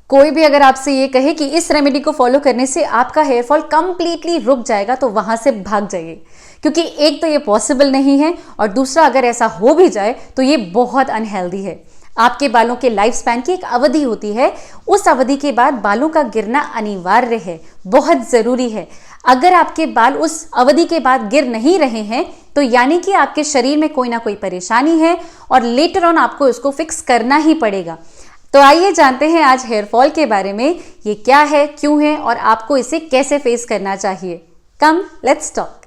कोई भी अगर आपसे ये कहे कि इस रेमेडी को फॉलो करने से आपका हेयर फॉल कंप्लीटली रुक जाएगा, तो वहां से भाग जाइए, क्योंकि एक तो ये पॉसिबल नहीं है और दूसरा अगर ऐसा हो भी जाए तो ये बहुत अनहेल्दी है। आपके बालों के लाइफ स्पैन की एक अवधि होती है, उस अवधि के बाद बालों का गिरना अनिवार्य है, बहुत जरूरी है। अगर आपके बाल उस अवधि के बाद गिर नहीं रहे हैं तो यानी कि आपके शरीर में कोई ना कोई परेशानी है और लेटर ऑन आपको इसको फिक्स करना ही पड़ेगा। तो आइए जानते हैं आज हेयर फॉल के बारे में, ये क्या है, क्यों है और आपको इसे कैसे फेस करना चाहिए। Come let's talk.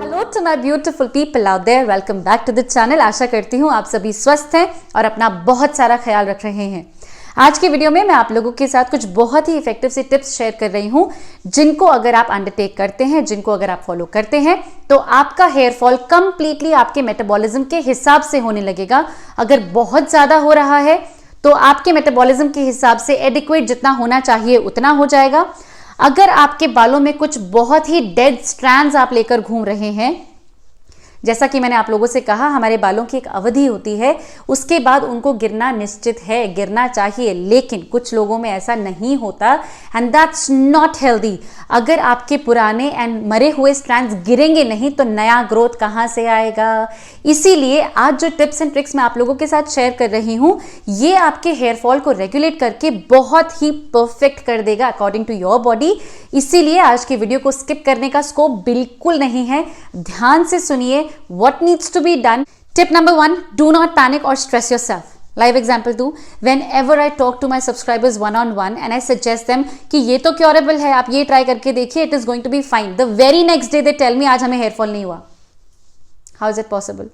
Hello to my beautiful people out there, welcome back to the channel. आशा करती हूँ आप सभी स्वस्थ हैं और अपना बहुत सारा ख्याल रख रहे हैं। आज की वीडियो में मैं आप लोगों के साथ कुछ बहुत ही इफेक्टिव सी टिप्स शेयर कर रही हूं, जिनको अगर आप अंडरटेक करते हैं, जिनको अगर आप फॉलो करते हैं, तो आपका हेयर फॉल कंप्लीटली आपके मेटाबॉलिज्म के हिसाब से होने लगेगा। अगर बहुत ज्यादा हो रहा है तो आपके मेटाबॉलिज्म के हिसाब से एडिक्वेट जितना होना चाहिए उतना हो जाएगा। अगर आपके बालों में कुछ बहुत ही डेड स्ट्रैंड्स आप लेकर घूम रहे हैं, जैसा कि मैंने आप लोगों से कहा, हमारे बालों की एक अवधि होती है, उसके बाद उनको गिरना निश्चित है, गिरना चाहिए, लेकिन कुछ लोगों में ऐसा नहीं होता एंड दैट्स नॉट हेल्दी। अगर आपके पुराने एंड मरे हुए स्ट्रैंड्स गिरेंगे नहीं तो नया ग्रोथ कहाँ से आएगा। इसीलिए आज जो टिप्स एंड ट्रिक्स मैं आप लोगों के साथ शेयर कर रही हूँ, ये आपके हेयर फॉल को रेगुलेट करके बहुत ही परफेक्ट कर देगा अकॉर्डिंग टू योर बॉडी। इसीलिए आज की वीडियो को स्किप करने का स्कोप बिल्कुल नहीं है, ध्यान से सुनिए। What needs to be done? Tip number 1, do not panic or stress yourself. Live example 2, whenever I talk to my subscribers one on one and I suggest them कि ये तो curable है, आप ये ट्राई करके देखिए, it is going to be fine. The very next day they tell me आज हमें हेयर फॉल नहीं हुआ। How is it possible?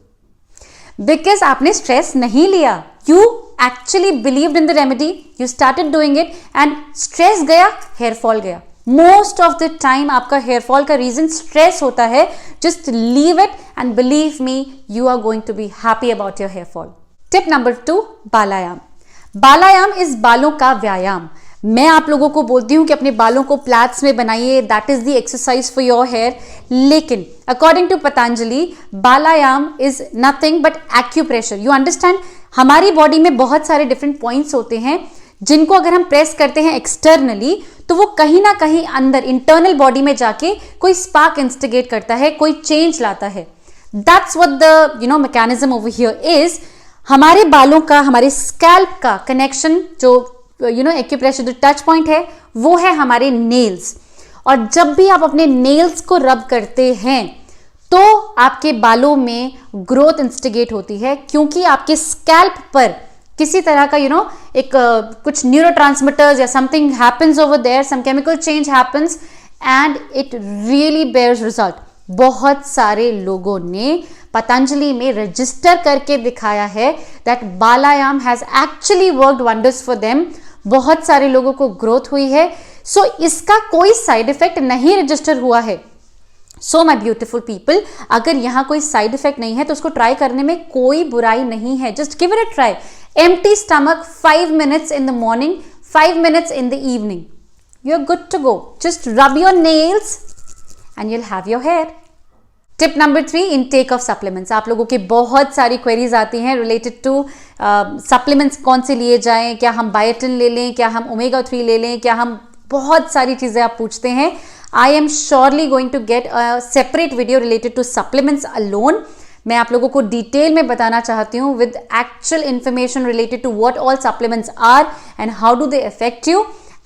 Because आपने स्ट्रेस नहीं लिया, you actually believed in the remedy, you started doing it and stress गया, hair fall गया। Most of the time आपका हेयर फॉल का रीजन स्ट्रेस होता है। Just leave it and believe me, you are going to be happy about your hair fall. Tip number 2, balayam. Balayam इस बालों का व्यायाम। मैं आप लोगों को बोलती हूं कि अपने बालों को प्लैट्स में बनाइए, that is the exercise for your hair, लेकिन according to Patanjali Balayam is nothing but acupressure. You understand, हमारी बॉडी में बहुत सारे डिफरेंट पॉइंट्स होते हैं जिनको अगर हम प्रेस करते हैं एक्सटर्नली तो वो कहीं ना कहीं अंदर इंटरनल बॉडी में जाके कोई स्पार्क इंस्टिगेट करता है, कोई चेंज लाता है। That's what the mechanism over here is. हमारे बालों का, हमारे स्कैल्प का कनेक्शन जो एक्यूप्रेशर जो टच पॉइंट है वो है हमारे नेल्स। और जब भी आप अपने नेल्स को रब करते हैं तो आपके बालों में ग्रोथ इंस्टिगेट होती है, क्योंकि आपके स्कैल्प पर किसी तरह का एक कुछ न्यूरोट्रांसमिटर्स या something happens over there, some chemical change happens and it really bears result. बहुत सारे लोगों ने पतंजलि में रजिस्टर करके दिखाया है that Balayam has actually worked wonders for them. बहुत सारे लोगों को ग्रोथ हुई है। सो इसका कोई साइड इफेक्ट नहीं रजिस्टर हुआ है। सो माई ब्यूटिफुल पीपल, अगर यहाँ कोई साइड इफेक्ट नहीं है तो उसको ट्राई करने में कोई बुराई नहीं है। Just give it a try. Empty stomach, 5 minutes in the morning, 5 minutes in the evening. You're good to go. Just rub your nails and you'll have your hair. Tip number 3, intake of supplements. आप लोगों की बहुत सारी queries आती हैं related to supplements, कौन से लिए जाएं, क्या हम बायोटिन ले लें, क्या हम ओमेगा 3 ले लें, क्या हम, बहुत सारी चीजें आप पूछते हैं। I am surely going to get a separate video related to supplements alone. मैं आप लोगों को डिटेल में बताना चाहती हूँ with actual information related to what all supplements are and how do they affect you.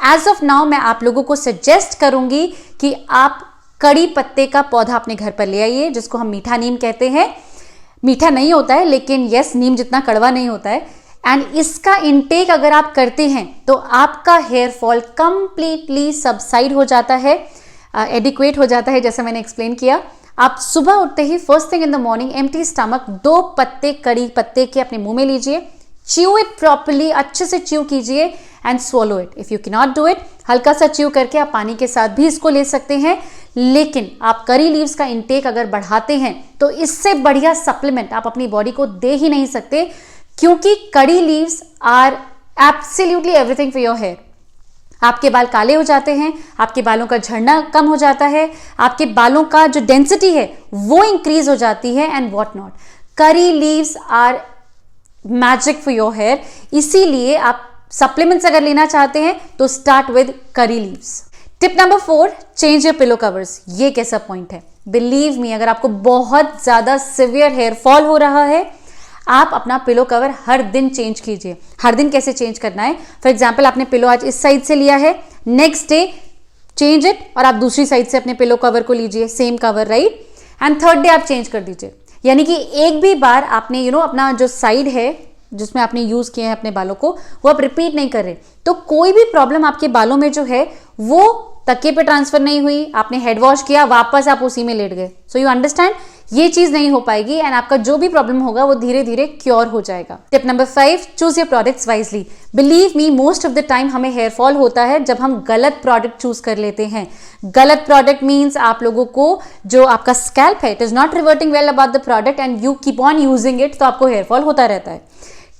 As of now मैं आप लोगों को सजेस्ट करूंगी कि आप कड़ी पत्ते का पौधा अपने घर पर ले आइए, जिसको हम मीठा नीम कहते हैं। मीठा नहीं होता है लेकिन यस, नीम जितना कड़वा नहीं होता है। एंड इसका इनटेक अगर आप करते हैं तो आपका हेयर फॉल कंप्लीटली सबसाइड हो जाता है, एडिक्वेट हो जाता है, जैसा मैंने एक्सप्लेन किया। आप सुबह उठते ही first thing in the morning empty stomach 2 पत्ते कड़ी पत्ते के अपने मुंह में लीजिए, च्यू इट प्रॉपर्ली, अच्छे से च्यू कीजिए and swallow it. If you can not do it, हल्का सा च्यू करके आप पानी के साथ भी इसको ले सकते हैं। लेकिन आप करी लीव्स का इंटेक अगर बढ़ाते हैं तो इससे बढ़िया सप्लीमेंट आप अपनी बॉडी को दे ही नहीं सकते, क्योंकि curry leaves are absolutely everything for your hair. आपके बाल काले हो जाते हैं, आपके बालों का झड़ना कम हो जाता है, आपके बालों का जो डेंसिटी है वो इंक्रीज हो जाती है and what not. Curry leaves are magic for your hair. इसीलिए आप सप्लीमेंट्स अगर लेना चाहते हैं तो start with curry leaves. Tip number 4, change your pillow covers. ये कैसा पॉइंट है, बिलीव मी, अगर आपको बहुत ज्यादा सिवियर हेयर फॉल हो रहा है, आप अपना पिलो कवर हर दिन चेंज कीजिए। हर दिन कैसे चेंज करना है, फॉर एग्जाम्पल आपने पिलो आज इस साइड से लिया है, नेक्स्ट डे चेंज इट और आप दूसरी साइड से अपने पिलो कवर को लीजिए, same cover, right, and third day आप चेंज कर दीजिए। यानी कि एक भी बार आपने अपना जो साइड है जिसमें आपने यूज किए हैं अपने बालों को, वो आप रिपीट नहीं कर रहे, तो कोई भी प्रॉब्लम आपके बालों में जो है वो तकिए पे ट्रांसफर नहीं हुई, आपने हेड वॉश किया, वापस आप उसी में लेट गए। सो यू अंडरस्टैंड, ये चीज नहीं हो पाएगी एंड आपका जो भी प्रॉब्लम होगा वो धीरे धीरे क्योर हो जाएगा। Tip number 5, choose your products wisely. Believe me, most of the time हमें हेयर फॉल होता है जब हम गलत प्रोडक्ट चूज कर लेते हैं। गलत प्रोडक्ट मीन्स आप लोगों को जो आपका स्कैल्प है, it is not reverting well about the product and you keep on using it, तो आपको हेयर फॉल होता रहता है।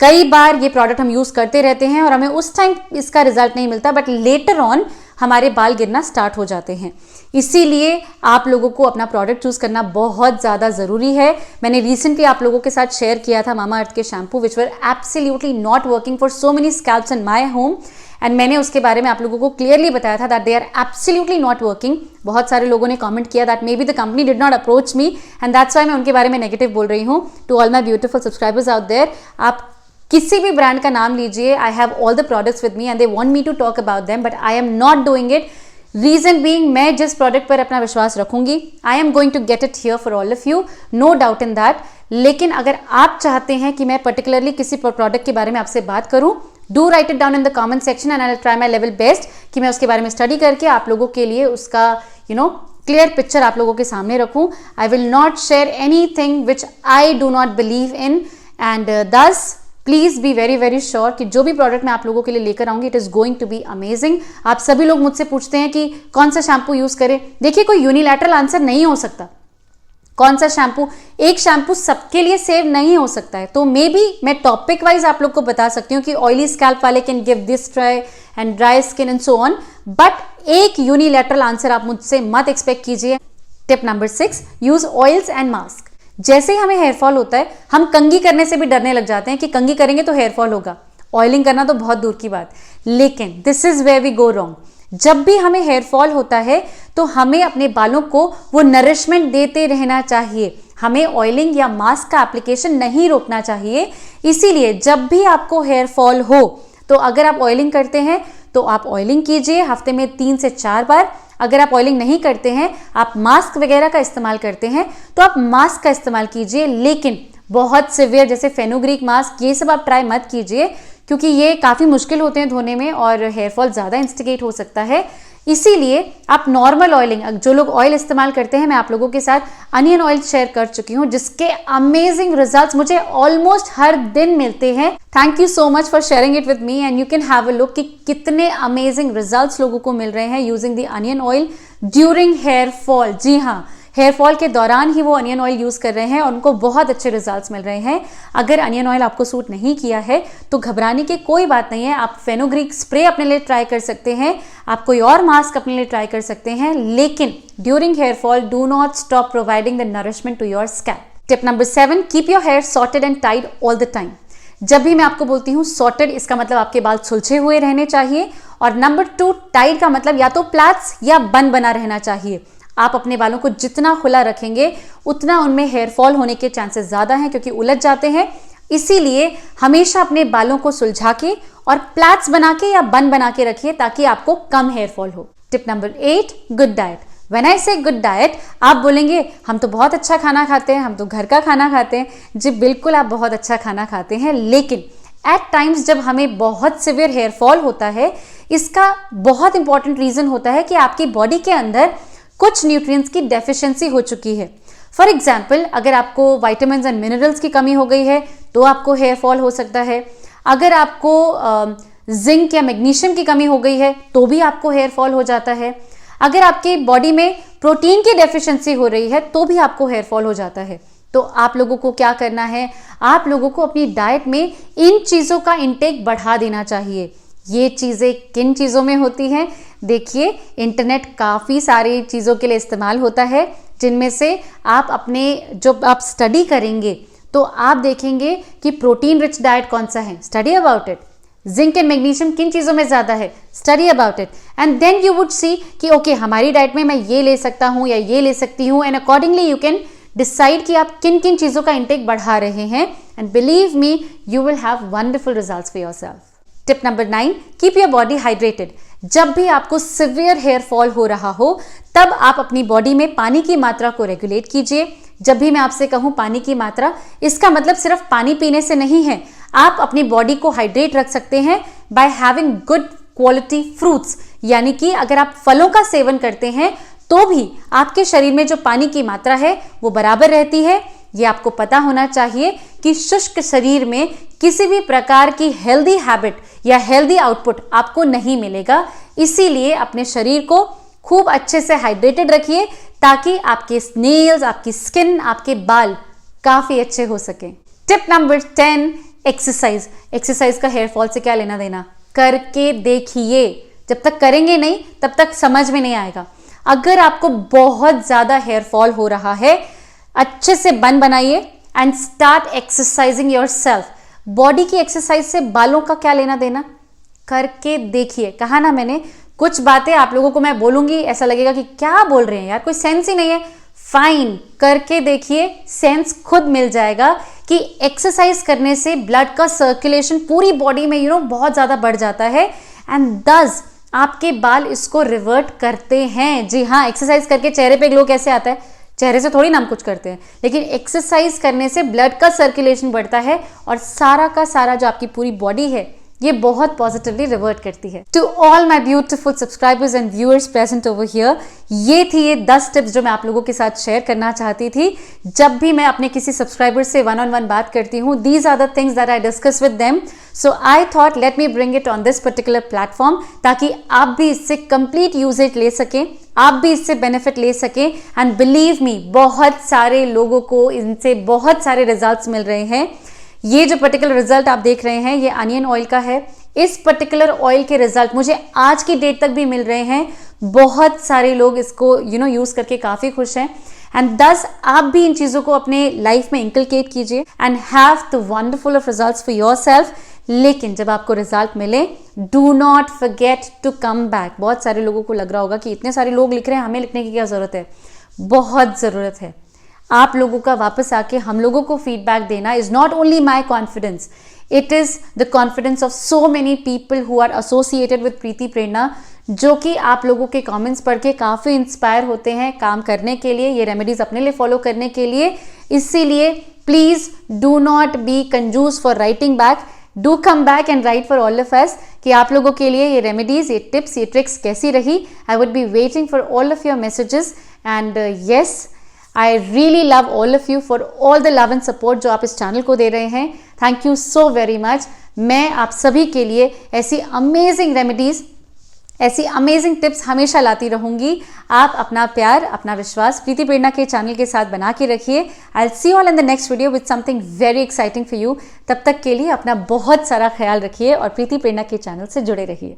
कई बार ये प्रोडक्ट हम यूज करते रहते हैं और हमें उस टाइम इसका रिजल्ट नहीं मिलता, बट लेटर ऑन हमारे बाल गिरना स्टार्ट हो जाते हैं। इसीलिए आप लोगों को अपना प्रोडक्ट चूज करना बहुत ज्यादा जरूरी है। मैंने रिसेंटली आप लोगों के साथ शेयर किया था मामा अर्थ के shampoo which were absolutely not working for so many scalps in my home, and मैंने उसके बारे में आप लोगों को क्लियरली बताया था that they are absolutely not working. बहुत सारे लोगों ने कमेंट किया that maybe the company did not approach me and that's why मैं उनके बारे में नेगेटिव बोल रही हूँ। To all my beautiful subscribers out there, आप किसी भी ब्रांड का नाम लीजिए, I have all the products with me and they want me to talk about them, but I am not doing it. Reason being, मैं जिस product पर अपना विश्वास रखूंगी, I am going to get it here for all of you, no doubt in that. लेकिन अगर आप चाहते हैं कि मैं पर्टिकुलरली किसी प्रोडक्ट के बारे में आपसे बात करूं, do right it down in the comment section and I will try my level best कि मैं उसके बारे में स्टडी करके आप लोगों के लिए उसका क्लियर पिक्चर आप लोगों के सामने रखूं। I will not share anything which I do not believe in and thus please be very very sure कि जो भी प्रोडक्ट मैं आप लोगों के लिए लेकर आऊंगी it is going to be amazing. आप सभी लोग मुझसे पूछते हैं कि कौन सा शैम्पू यूज करें। देखिए, कोई यूनिलैटरल आंसर नहीं हो सकता। कौन सा शैम्पू, एक शैम्पू सबके लिए सेव नहीं हो सकता है। तो मे बी मैं टॉपिक वाइज आप लोग को बता सकती हूँ कि ऑयली स्कैल्प वाले can give this try and dry skin and so on, but एक यूनिलैटरल आंसर आप मुझसे मत एक्सपेक्ट कीजिए। Tip number 6, use oils and mask. जैसे ही हमें हेयर फॉल होता है, हम कंघी करने से भी डरने लग जाते हैं कि कंघी करेंगे तो हेयर फॉल होगा। ऑयलिंग करना तो बहुत दूर की बात, लेकिन this is where we go wrong. जब भी हमें हेयर फॉल होता है तो हमें अपने बालों को वो नरिशमेंट देते रहना चाहिए। हमें ऑयलिंग या मास्क का एप्लीकेशन नहीं रोकना चाहिए। इसीलिए जब भी आपको हेयर फॉल हो तो अगर आप ऑयलिंग करते हैं तो आप ऑयलिंग कीजिए हफ्ते में 3 से 4 बार। अगर आप ऑयलिंग नहीं करते हैं, आप मास्क वगैरह का इस्तेमाल करते हैं, तो आप मास्क का इस्तेमाल कीजिए, लेकिन बहुत सिवियर जैसे फेनुग्रीक मास्क ये सब आप ट्राई मत कीजिए, क्योंकि ये काफ़ी मुश्किल होते हैं धोने में और हेयर फॉल ज़्यादा इंस्टिगेट हो सकता है। इसीलिए आप नॉर्मल ऑयलिंग, जो लोग ऑयल इस्तेमाल करते हैं, मैं आप लोगों के साथ अनियन ऑयल शेयर कर चुकी हूँ जिसके अमेजिंग रिजल्ट्स मुझे ऑलमोस्ट हर दिन मिलते हैं। Thank you so much for sharing it with me and you can have a look कि कितने अमेजिंग रिजल्ट्स लोगों को मिल रहे हैं using the onion oil during hair fall. जी हाँ, हेयर फॉल के दौरान ही वो अनियन ऑयल यूज कर रहे हैं और उनको बहुत अच्छे रिजल्ट्स मिल रहे हैं। अगर अनियन ऑयल आपको सूट नहीं किया है तो घबराने की कोई बात नहीं है। आप फेनुग्रीक स्प्रे अपने लिए ट्राई कर सकते हैं, आप कोई और मास्क अपने लिए ट्राई कर सकते हैं, लेकिन during hair fall do not stop providing the nourishment to your scalp. Tip number 7, keep your hair sorted and tied all the time. जब भी मैं आपको बोलती हूँ सॉर्टेड, इसका मतलब आपके बाल सुलझे हुए रहने चाहिए, और नंबर 2 टाइड का मतलब या तो प्लैट्स या बन बना रहना चाहिए। आप अपने बालों को जितना खुला रखेंगे उतना उनमें हेयर फॉल होने के चांसेस ज्यादा हैं, क्योंकि उलझ जाते हैं। इसीलिए हमेशा अपने बालों को सुलझा के और प्लैट्स बना के या बन बना के रखिए ताकि आपको कम हेयर फॉल हो। Tip number 8, good diet. When I से गुड डाइट, आप बोलेंगे हम तो बहुत अच्छा खाना खाते हैं, हम तो घर का खाना खाते हैं। जी बिल्कुल, आप बहुत अच्छा खाना खाते हैं, लेकिन एट टाइम्स जब हमें बहुत सिवियर हेयर फॉल होता है, इसका बहुत इंपॉर्टेंट रीजन होता है कि आपकी बॉडी के अंदर कुछ न्यूट्रिएंट्स की डेफिशिएंसी हो चुकी है। फॉर एग्जाम्पल, अगर आपको विटामिन्स एंड मिनरल्स की कमी हो गई है तो आपको हेयर फॉल हो सकता है। अगर आपको जिंक या मैग्नीशियम की कमी हो गई है तो भी आपको हेयर फॉल हो जाता है। अगर आपकी बॉडी में प्रोटीन की डेफिशिएंसी हो रही है तो भी आपको हेयर फॉल हो जाता है। तो आप लोगों को क्या करना है, आप लोगों को अपनी डाइट में इन चीज़ों का इंटेक बढ़ा देना चाहिए। ये चीज़ें किन चीज़ों में होती हैं? देखिए, इंटरनेट काफ़ी सारी चीज़ों के लिए इस्तेमाल होता है, जिनमें से आप अपने जो आप स्टडी करेंगे तो आप देखेंगे कि प्रोटीन रिच डाइट कौन सा है, study about it. Zinc and magnesium किन चीज़ों में ज़्यादा है, study about it, and then you would see कि ओके हमारी डाइट में मैं ये ले सकता हूँ या ये ले सकती हूँ, and accordingly you can decide कि आप किन किन चीज़ों का इंटेक बढ़ा रहे हैं, and believe me you will have wonderful results for yourself. Tip number 9, keep your body hydrated. जब भी आपको सिवियर हेयर फॉल हो रहा हो तब आप अपनी बॉडी में पानी की मात्रा को रेगुलेट कीजिए। जब भी मैं आपसे कहूं पानी की मात्रा, इसका मतलब सिर्फ पानी पीने से नहीं है। आप अपनी बॉडी को हाइड्रेट रख सकते हैं by having good quality fruits, यानी कि अगर आप फलों का सेवन करते हैं तो भी आपके शरीर में जो पानी की मात्रा है वो बराबर रहती है। ये आपको पता होना चाहिए कि शुष्क शरीर में किसी भी प्रकार की हेल्दी हैबिट या हेल्दी आउटपुट आपको नहीं मिलेगा। इसीलिए अपने शरीर को खूब अच्छे से हाइड्रेटेड रखिए ताकि आपके नेल्स, आपकी स्किन, आपके बाल काफी अच्छे हो सके। Tip number 10, exercise. एक्सरसाइज का हेयर फॉल से क्या लेना देना, करके देखिए। जब तक करेंगे नहीं तब तक समझ में नहीं आएगा। अगर आपको बहुत ज्यादा हेयर फॉल हो रहा है, अच्छे से बन बनाइए and start exercising yourself. Body की एक्सरसाइज से बालों का क्या लेना देना, करके देखिए। कहा ना मैंने, कुछ बातें आप लोगों को मैं बोलूंगी ऐसा लगेगा कि क्या बोल रहे हैं यार, कोई सेंस ही नहीं है। फाइन, करके देखिए, सेंस खुद मिल जाएगा कि एक्सरसाइज करने से ब्लड का सर्कुलेशन पूरी बॉडी में बहुत ज्यादा बढ़ जाता है, एंड दस आपके बाल इसको रिवर्ट करते हैं। जी हाँ, एक्सरसाइज करके चेहरे पे ग्लो कैसे आता है, चेहरे से थोड़ी ना हम कुछ करते हैं, लेकिन एक्सरसाइज करने से ब्लड का सर्कुलेशन बढ़ता है और सारा का सारा जो आपकी पूरी बॉडी है ये बहुत पॉजिटिवली रिवर्ट करती है। To all my beautiful subscribers and viewers present over here, ये थी ये 10 टिप्स जो मैं आप लोगों के साथ शेयर करना चाहती थी। जब भी मैं अपने किसी सब्सक्राइबर से वन ऑन वन बात करती हूँ, these are the things that I discuss with them, so I thought let me bring it on this particular platform, ताकि आप भी इससे कंप्लीट यूजेज ले सकें, आप भी इससे बेनिफिट ले सकें। एंड बिलीव मी, बहुत सारे लोगों को इनसे बहुत सारे रिजल्ट्स मिल रहे हैं। ये जो पर्टिकुलर रिजल्ट आप देख रहे हैं ये अनियन ऑयल का है। इस पर्टिकुलर ऑयल के रिजल्ट मुझे आज की डेट तक भी मिल रहे हैं। बहुत सारे लोग इसको यूज करके काफी खुश हैं, एंड दस आप भी इन चीजों को अपने लाइफ में इंकलकेट कीजिए and have the wonderful of results for yourself. लेकिन जब आपको रिजल्ट मिले, do not forget to come back. बहुत सारे लोगों को लग रहा होगा कि इतने सारे लोग लिख रहे हैं, हमें लिखने की क्या जरूरत है। बहुत जरूरत है। आप लोगों का वापस आके हम लोगों को फीडबैक देना is not only my confidence, it is the confidence of so many people who are associated with Preeti Prerna, जो कि आप लोगों के कमेंट्स पढ़ के काफ़ी इंस्पायर होते हैं काम करने के लिए, ये रेमेडीज अपने लिए फॉलो करने के लिए। इसीलिए प्लीज डू नॉट बी कंजूस for writing back, do come back and right for all of us कि आप लोगों के लिए ये रेमेडीज, ये टिप्स, ये ट्रिक्स कैसी रही। I would be waiting for all of your messages, and yes, I really love all of you for all the love and support जो आप इस चैनल को दे रहे हैं। Thank you so very much. मैं आप सभी के लिए ऐसी अमेजिंग रेमेडीज, ऐसी अमेजिंग टिप्स हमेशा लाती रहूंगी। आप अपना प्यार, अपना विश्वास प्रीति प्रेरणा के चैनल के साथ बना के रखिए। I will see you all in the next video with something very exciting for you. तब तक के लिए अपना बहुत सारा ख्याल रखिए और प्रीति प्रेरणा के चैनल से जुड़े रहिए।